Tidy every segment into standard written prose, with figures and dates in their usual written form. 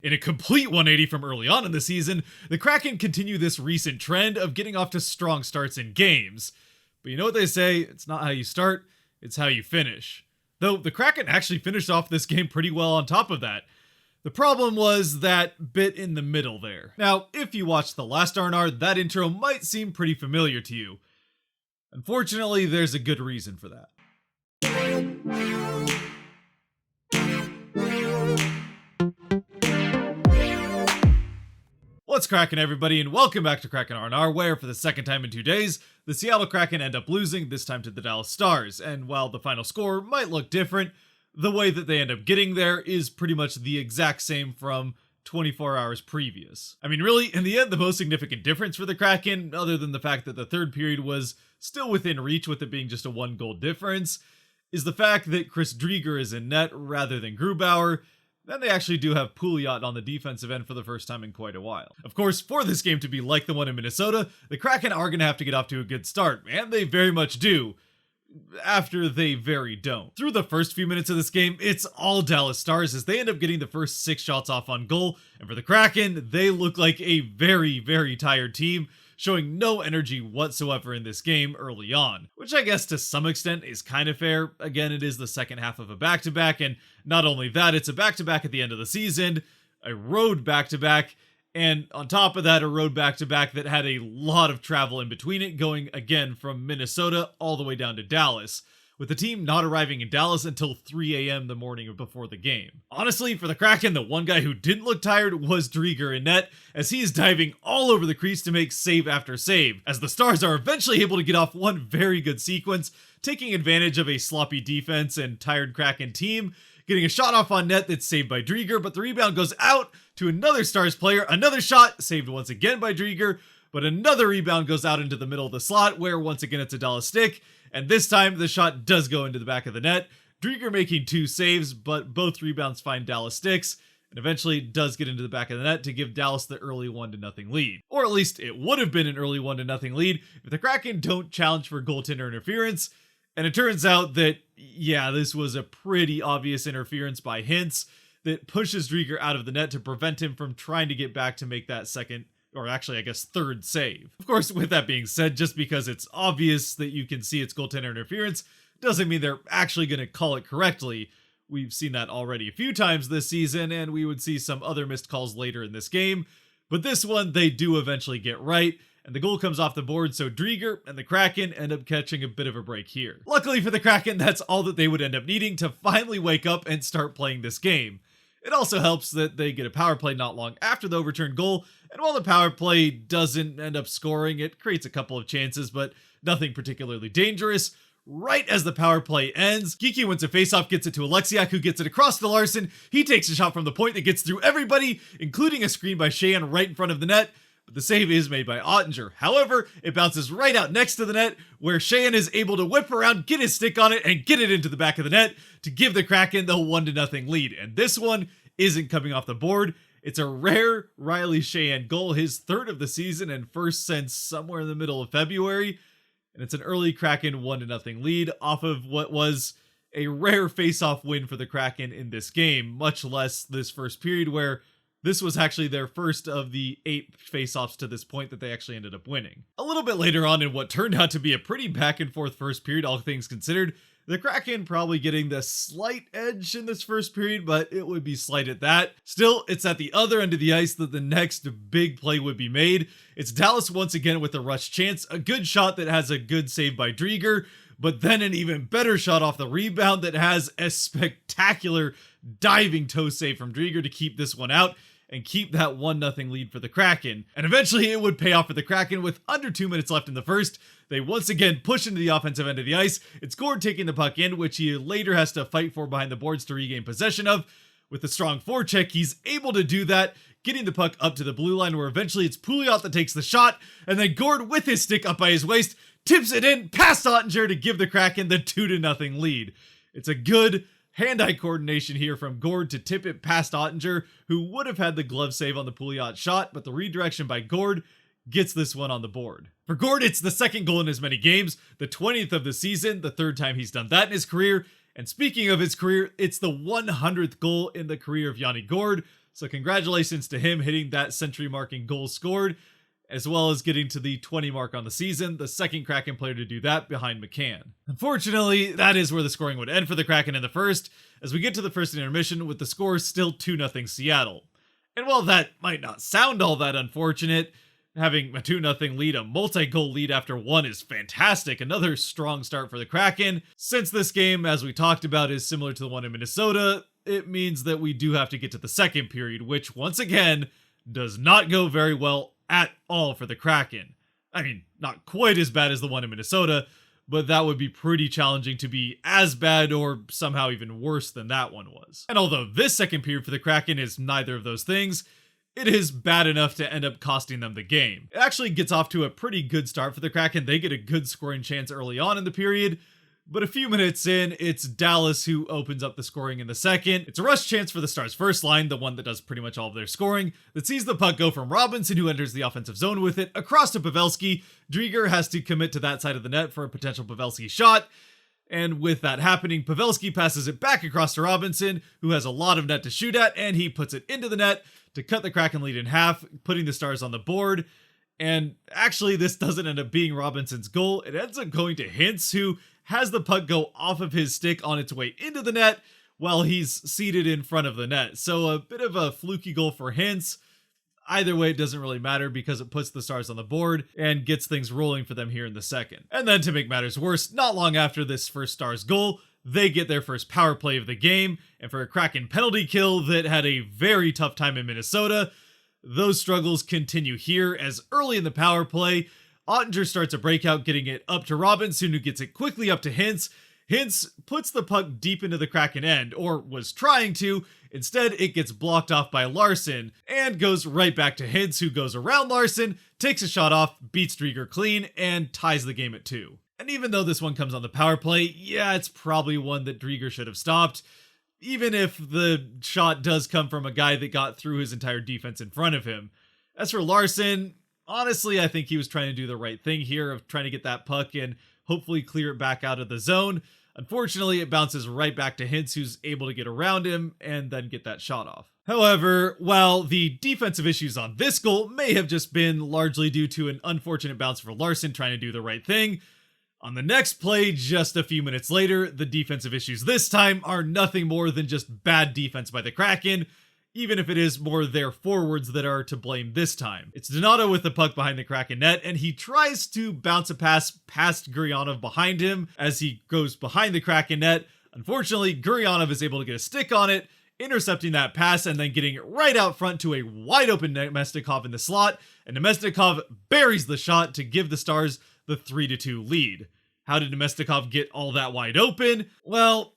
In a complete 180 from early on in the season, the Kraken continue this recent trend of getting off to strong starts in games. But you know what they say, it's not how you start, it's how you finish. Though the Kraken actually finished off this game pretty well on top of that. The problem was that bit in the middle there. Now, if you watched the last R&R, that intro might seem pretty familiar to you. Unfortunately, there's a good reason for that. What's cracking, everybody, and welcome back to Kraken R&R, where for the second time in 2 days, the Seattle Kraken end up losing, this time to the Dallas Stars, and while the final score might look different, the way that they end up getting there is pretty much the exact same from 24 hours previous. I mean, really, in the end, the most significant difference for the Kraken, other than the fact that the third period was still within reach with it being just a 1-goal difference, is the fact that Chris Driedger is in net rather than Grubauer. Then they actually do have Pouliot on the defensive end for the first time in quite a while. Of course, for this game to be like the one in Minnesota, the Kraken are going to have to get off to a good start, and they very much do. After they very don't. Through the first few minutes of this game, it's all Dallas Stars as they end up getting the first 6 shots off on goal, and for the Kraken, they look like a very, very tired team, showing no energy whatsoever in this game early on. Which I guess to some extent is kind of fair. Again, it is the second half of a back-to-back, and not only that, it's a back-to-back at the end of the season, a road back-to-back, and on top of that, a road back-to-back that had a lot of travel in between it, going again from Minnesota all the way down to Dallas, with the team not arriving in Dallas until 3 a.m. the morning before the game. Honestly, for the Kraken, the one guy who didn't look tired was Driedger in net, as he is diving all over the crease to make save after save, as the Stars are eventually able to get off one very good sequence, taking advantage of a sloppy defense and tired Kraken team, getting a shot off on net that's saved by Driedger, but the rebound goes out to another Stars player, another shot saved once again by Driedger, but another rebound goes out into the middle of the slot where once again it's a Dallas stick, and this time the shot does go into the back of the net. Driedger making 2 saves, but both rebounds find Dallas sticks, and eventually does get into the back of the net to give Dallas the early 1-0 lead. Or at least it would have been an early 1-0 lead if the Kraken don't challenge for goaltender interference. And it turns out that, yeah, this was a pretty obvious interference by Hintz that pushes Driedger out of the net to prevent him from trying to get back to make that second, or actually I guess third save. Of course, with that being said, just because it's obvious that you can see it's goaltender interference doesn't mean they're actually going to call it correctly. We've seen that already a few times this season, and we would see some other missed calls later in this game. But this one, they do eventually get right, and the goal comes off the board, so Driedger and the Kraken end up catching a bit of a break here. Luckily for the Kraken, that's all that they would end up needing to finally wake up and start playing this game. It also helps that they get a power play not long after the overturned goal, and while the power play doesn't end up scoring, it creates a couple of chances, but nothing particularly dangerous. Right as the power play ends, Geeky wins a faceoff, gets it to Alexiak, who gets it across to Larson. He takes a shot from the point that gets through everybody, including a screen by Sheahan right in front of the net, but the save is made by Oettinger. However, it bounces right out next to the net, where Sheahan is able to whip around, get his stick on it, and get it into the back of the net to give the Kraken the 1-0 lead. And this one isn't coming off the board. It's a rare Riley Sheahan goal, his third of the season and first since somewhere in the middle of February. And it's an early Kraken 1-0 lead off of what was a rare face-off win for the Kraken in this game, much less this first period where this was actually their first of the 8 face-offs to this point that they actually ended up winning. A little bit later on in what turned out to be a pretty back-and-forth first period, all things considered, the Kraken probably getting the slight edge in this first period, but it would be slight at that. Still, it's at the other end of the ice that the next big play would be made. It's Dallas once again with a rush chance, a good shot that has a good save by Driedger, but then an even better shot off the rebound that has a spectacular diving toe save from Driedger to keep this one out and keep that 1-0 lead for the Kraken. And eventually it would pay off for the Kraken with under 2 minutes left in the first. They once again push into the offensive end of the ice. It's Gord taking the puck in, which he later has to fight for behind the boards to regain possession of. With a strong forecheck, he's able to do that, getting the puck up to the blue line, where eventually it's Pouliot that takes the shot, and then Gord with his stick up by his waist, tips it in past Oettinger to give the Kraken the 2-0 lead. It's a good hand-eye coordination here from Gord to tip it past Oettinger, who would have had the glove save on the Pouliot shot, but the redirection by Gord gets this one on the board. For Gord, it's the second goal in as many games, the 20th of the season, the third time he's done that in his career, and speaking of his career, it's the 100th goal in the career of Yanni Gord, So congratulations to him hitting that century-marking goal scored, as well as getting to the 20 mark on the season, the second Kraken player to do that behind McCann. Unfortunately, that is where the scoring would end for the Kraken in the first, as we get to the first intermission with the score still 2-0 Seattle. And while that might not sound all that unfortunate, having a 2-0 lead, a multi-goal lead after one is fantastic. Another strong start for the Kraken. Since this game, as we talked about, is similar to the one in Minnesota, it means that we do have to get to the second period, which once again does not go very well at all for the Kraken. I mean, not quite as bad as the one in Minnesota, but that would be pretty challenging to be as bad or somehow even worse than that one was. And although this second period for the Kraken is neither of those things, it is bad enough to end up costing them the game. It actually gets off to a pretty good start for the Kraken. They get a good scoring chance early on in the period, but a few minutes in, it's Dallas who opens up the scoring in the second. It's a rush chance for the Stars' first line, the one that does pretty much all of their scoring, that sees the puck go from Robinson, who enters the offensive zone with it, across to Pavelski. Drieger has to commit to that side of the net for a potential Pavelski shot, and with that happening, Pavelski passes it back across to Robinson, who has a lot of net to shoot at, and he puts it into the net to cut the Kraken lead in half, putting the Stars on the board. And actually, this doesn't end up being Robinson's goal. It ends up going to Hintz, who has the puck go off of his stick on its way into the net while he's seated in front of the net. So a bit of a fluky goal for Hintz. Either way, it doesn't really matter because it puts the Stars on the board and gets things rolling for them here in the second. And then to make matters worse, not long after this first Stars goal, they get their first power play of the game, and for a Kraken penalty kill that had a very tough time in Minnesota, those struggles continue here as early in the power play, Ottinger starts a breakout, getting it up to Robinson, who gets it quickly up to Hintz. Hintz puts the puck deep into the Kraken end, or was trying to. Instead, it gets blocked off by Larson, and goes right back to Hintz, who goes around Larson, takes a shot off, beats Drieger clean, and ties the game at 2. And even though this one comes on the power play, yeah, it's probably one that Drieger should have stopped, even if the shot does come from a guy that got through his entire defense in front of him. As for Larson, honestly, I think he was trying to do the right thing here of trying to get that puck and hopefully clear it back out of the zone. Unfortunately, it bounces right back to Hintz, who's able to get around him and then get that shot off. However, while the defensive issues on this goal may have just been largely due to an unfortunate bounce for Larson trying to do the right thing, on the next play, just a few minutes later, the defensive issues this time are nothing more than just bad defense by the Kraken, even if it is more their forwards that are to blame this time. It's Donato with the puck behind the Kraken net, and he tries to bounce a pass past Gurionov behind him as he goes behind the Kraken net. Unfortunately, Gurionov is able to get a stick on it, intercepting that pass and then getting it right out front to a wide open Nemestikov in the slot, and Nemestikov buries the shot to give the Stars the 3-2 lead. How did Nemestikov get all that wide open? Well,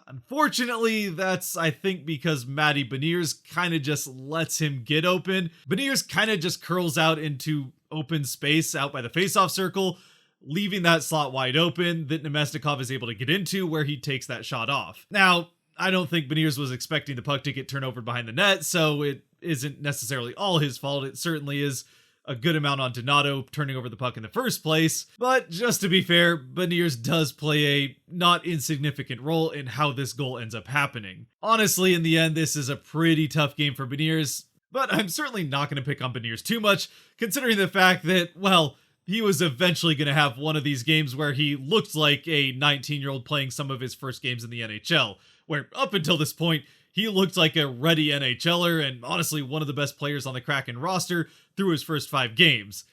unfortunately, that's, I think, because Matty Beniers kind of just lets him get open. Beniers kind of just curls out into open space out by the faceoff circle, leaving that slot wide open that Nemestikov is able to get into, where he takes that shot off. Now, I don't think Beniers was expecting the puck to get turned over behind the net, so it isn't necessarily all his fault. It certainly is a good amount on Donato turning over the puck in the first place. But just to be fair, Beniers does play a not insignificant role in how this goal ends up happening. Honestly, in the end, this is a pretty tough game for Beniers, but I'm certainly not going to pick on Beniers too much, considering the fact that, well, he was eventually going to have one of these games where he looked like a 19-year-old playing some of his first games in the NHL, where up until this point, he looked like a ready NHLer and honestly one of the best players on the Kraken roster through his first 5 games.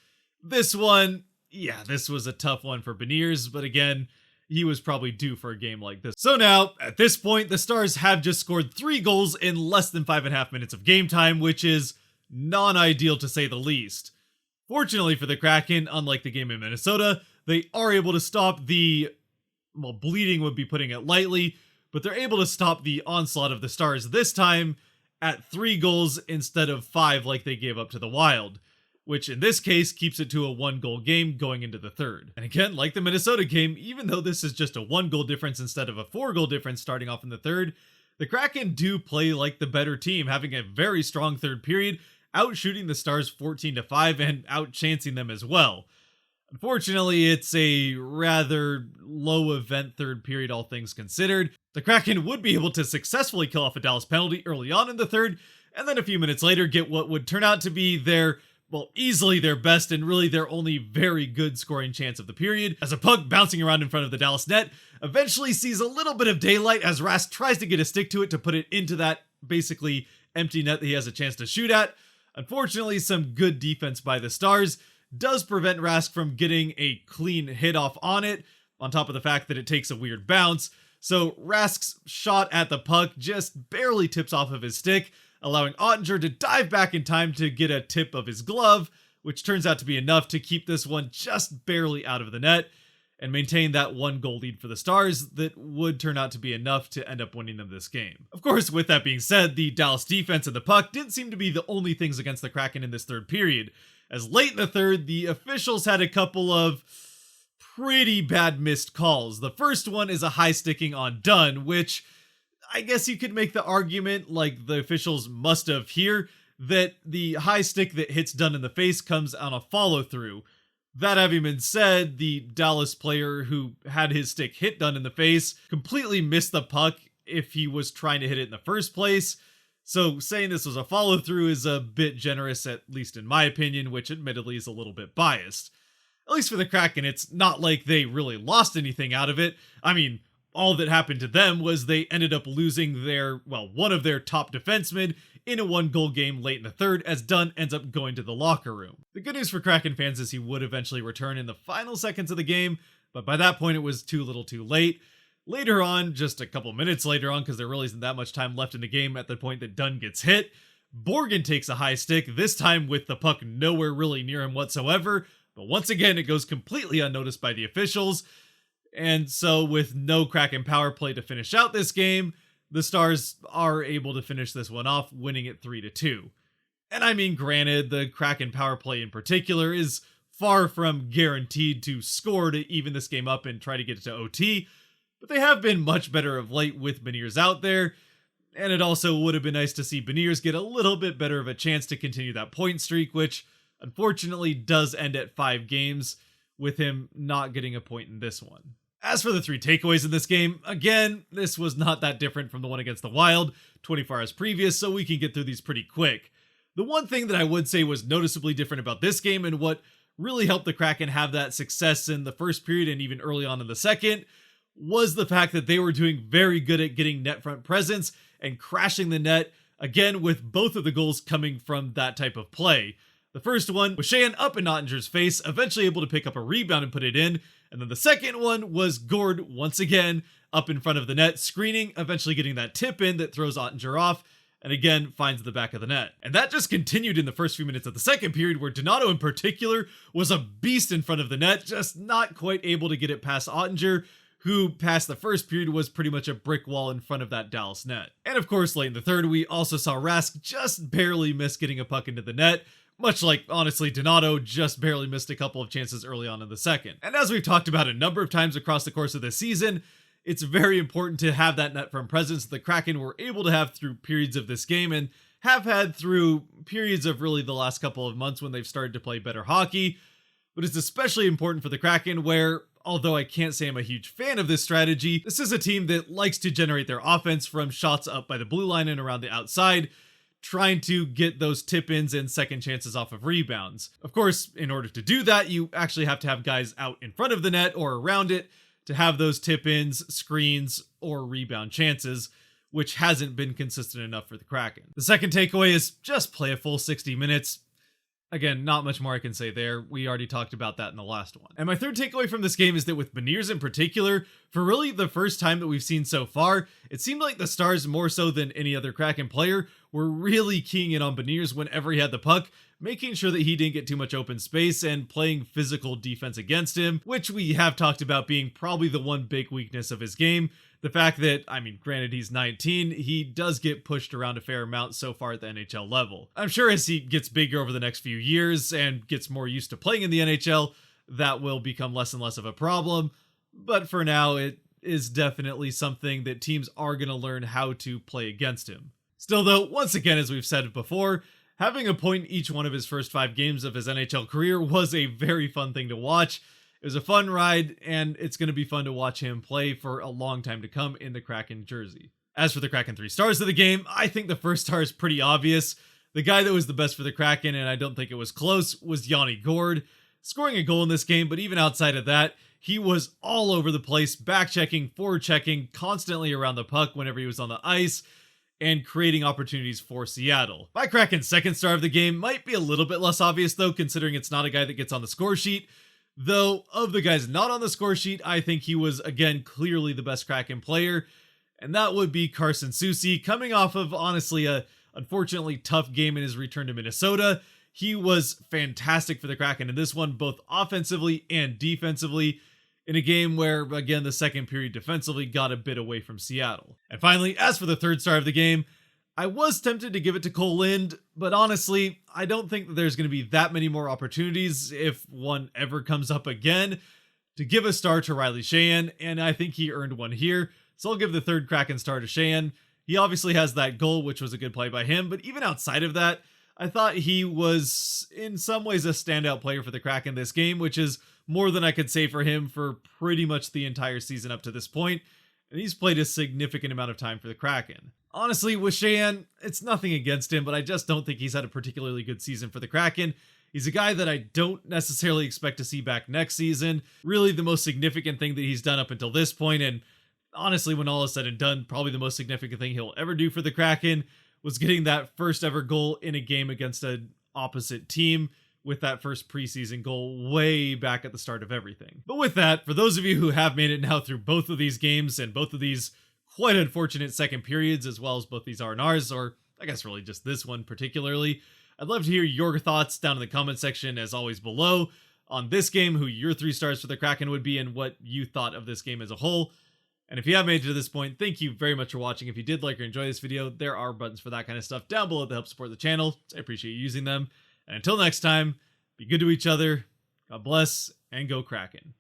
This one, yeah, this was a tough one for Beniers, but again, he was probably due for a game like this. So now, at this point, the Stars have just scored 3 goals in less than 5.5 minutes of game time, which is non-ideal to say the least. Fortunately for the Kraken, unlike the game in Minnesota, they are able to stop the, well, bleeding would be putting it lightly, but they're able to stop the onslaught of the Stars this time at 3 goals instead of 5 like they gave up to the Wild, which in this case keeps it to a 1-goal game going into the third. And again, like the Minnesota game, even though this is just a 1-goal difference instead of a 4-goal difference starting off in the third, the Kraken do play like the better team, having a very strong third period, outshooting the Stars 14-5 and outchancing them as well. Unfortunately, it's a rather low event third period, all things considered. The Kraken would be able to successfully kill off a Dallas penalty early on in the third, and then a few minutes later get what would turn out to be their, well, easily their best and really their only very good scoring chance of the period, as a puck bouncing around in front of the Dallas net eventually sees a little bit of daylight as Rask tries to get a stick to it to put it into that basically empty net that he has a chance to shoot at. Unfortunately, some good defense by the Stars does prevent Rask from getting a clean hit off on it, on top of the fact that it takes a weird bounce. So Rask's shot at the puck just barely tips off of his stick, allowing Ottinger to dive back in time to get a tip of his glove, which turns out to be enough to keep this one just barely out of the net and maintain that 1-goal lead for the Stars that would turn out to be enough to end up winning them this game. Of course, with that being said, the Dallas defense and the puck didn't seem to be the only things against the Kraken in this third period, as late in the third, the officials had a couple of pretty bad missed calls. The first one is a high sticking on Dunn, which I guess you could make the argument, like the officials must have here, that the high stick that hits Dunn in the face comes on a follow through. That having been said, the Dallas player who had his stick hit Dunn in the face completely missed the puck if he was trying to hit it in the first place. So saying this was a follow through is a bit generous, at least in my opinion, which admittedly is a little bit biased. At least for the Kraken, it's not like they really lost anything out of it. I mean, all that happened to them was they ended up losing one of their top defensemen in a 1-goal game late in the third, as Dunn ends up going to the locker room. The good news for Kraken fans is he would eventually return in the final seconds of the game, but by that point it was too little too late. Later on, just a couple minutes later on, because there really isn't that much time left in the game at the point that Dunn gets hit, Borgen takes a high stick, this time with the puck nowhere really near him whatsoever, but once again it goes completely unnoticed by the officials. And so with no Kraken power play to finish out this game, the Stars are able to finish this one off, winning it 3-2. And I mean, granted, the Kraken power play in particular is far from guaranteed to score to even this game up and try to get it to OT, but they have been much better of late with Beniers out there, and it also would have been nice to see Beniers get a little bit better of a chance to continue that point streak, which unfortunately does end at 5 games, with him not getting a point in this one. As for the 3 takeaways in this game, again, this was not that different from the one against the Wild 24 hours previous, so we can get through these pretty quick. The one thing that I would say was noticeably different about this game, and what really helped the Kraken have that success in the first period and even early on in the second, was the fact that they were doing very good at getting net front presence and crashing the net, again with both of the goals coming from that type of play. The first one was Sheahan up in Ottinger's face, eventually able to pick up a rebound and put it in, and then the second one was Gord once again up in front of the net, screening, eventually getting that tip in that throws Ottinger off, and again finds the back of the net. And that just continued in the first few minutes of the second period, where Donato in particular was a beast in front of the net, just not quite able to get it past Ottinger, who past the first period was pretty much a brick wall in front of that Dallas net. And of course, late in the third, we also saw Rask just barely miss getting a puck into the net, much like, honestly, Donato just barely missed a couple of chances early on in the second. And as we've talked about a number of times across the course of this season, it's very important to have that net front presence that the Kraken were able to have through periods of this game, and have had through periods of really the last couple of months when they've started to play better hockey. But it's especially important for the Kraken where, although I can't say I'm a huge fan of this strategy, this is a team that likes to generate their offense from shots up by the blue line and around the outside, trying to get those tip-ins and second chances off of rebounds. Of course, in order to do that, you actually have to have guys out in front of the net or around it to have those tip-ins, screens, or rebound chances, which hasn't been consistent enough for the Kraken. The second takeaway is just play a full 60 minutes. Again, not much more I can say there. We already talked about that in the last one. And my third takeaway from this game is that with Beniers in particular, for really the first time that we've seen so far, it seemed like the Stars, more so than any other Kraken player, were really keying in on Beniers whenever he had the puck, making sure that he didn't get too much open space and playing physical defense against him, which we have talked about being probably the one big weakness of his game. The fact that, I mean, granted he's 19, he does get pushed around a fair amount so far at the NHL level. I'm sure as he gets bigger over the next few years and gets more used to playing in the NHL, that will become less and less of a problem. But for now, it is definitely something that teams are going to learn how to play against him. Still though, once again, as we've said before, having a point in each one of his first 5 games of his NHL career was a very fun thing to watch. It was a fun ride, and it's going to be fun to watch him play for a long time to come in the Kraken jersey. As for the Kraken 3 stars of the game, I think the first star is pretty obvious. The guy that was the best for the Kraken, and I don't think it was close, was Yanni Gourde, scoring a goal in this game, but even outside of that, he was all over the place, back-checking, forward-checking, constantly around the puck whenever he was on the ice, and creating opportunities for Seattle. My Kraken's second star of the game might be a little bit less obvious though, considering it's not a guy that gets on the score sheet. Though, of the guys not on the score sheet, I think he was, again, clearly the best Kraken player, and that would be Carson Soucy, coming off of, honestly, a unfortunately tough game in his return to Minnesota. He was fantastic for the Kraken in this one, both offensively and defensively, in a game where, again, the second period defensively got a bit away from Seattle. And finally, as for the third star of the game, I was tempted to give it to Cole Lind, but honestly, I don't think that there's going to be that many more opportunities, if one ever comes up again, to give a star to Riley Sheahan, and I think he earned one here, so I'll give the third Kraken star to Sheahan. He obviously has that goal, which was a good play by him, but even outside of that, I thought he was, in some ways, a standout player for the Kraken this game, which is more than I could say for him for pretty much the entire season up to this point, and he's played a significant amount of time for the Kraken. Honestly, with Sheahan, it's nothing against him, but I just don't think he's had a particularly good season for the Kraken. He's a guy that I don't necessarily expect to see back next season. Really, the most significant thing that he's done up until this point, and honestly, when all is said and done, probably the most significant thing he'll ever do for the Kraken, was getting that first ever goal in a game against an opposite team, with that first preseason goal way back at the start of everything. But with that, for those of you who have made it now through both of these games and both of these quite unfortunate second periods, as well as both these R&Rs, or I guess really just this one particularly, I'd love to hear your thoughts down in the comment section, as always below, on this game, who your 3 stars for the Kraken would be, and what you thought of this game as a whole. And if you have made it to this point, thank you very much for watching. If you did like or enjoy this video, there are buttons for that kind of stuff down below to help support the channel. So I appreciate you using them. And until next time, be good to each other, God bless, and go Kraken.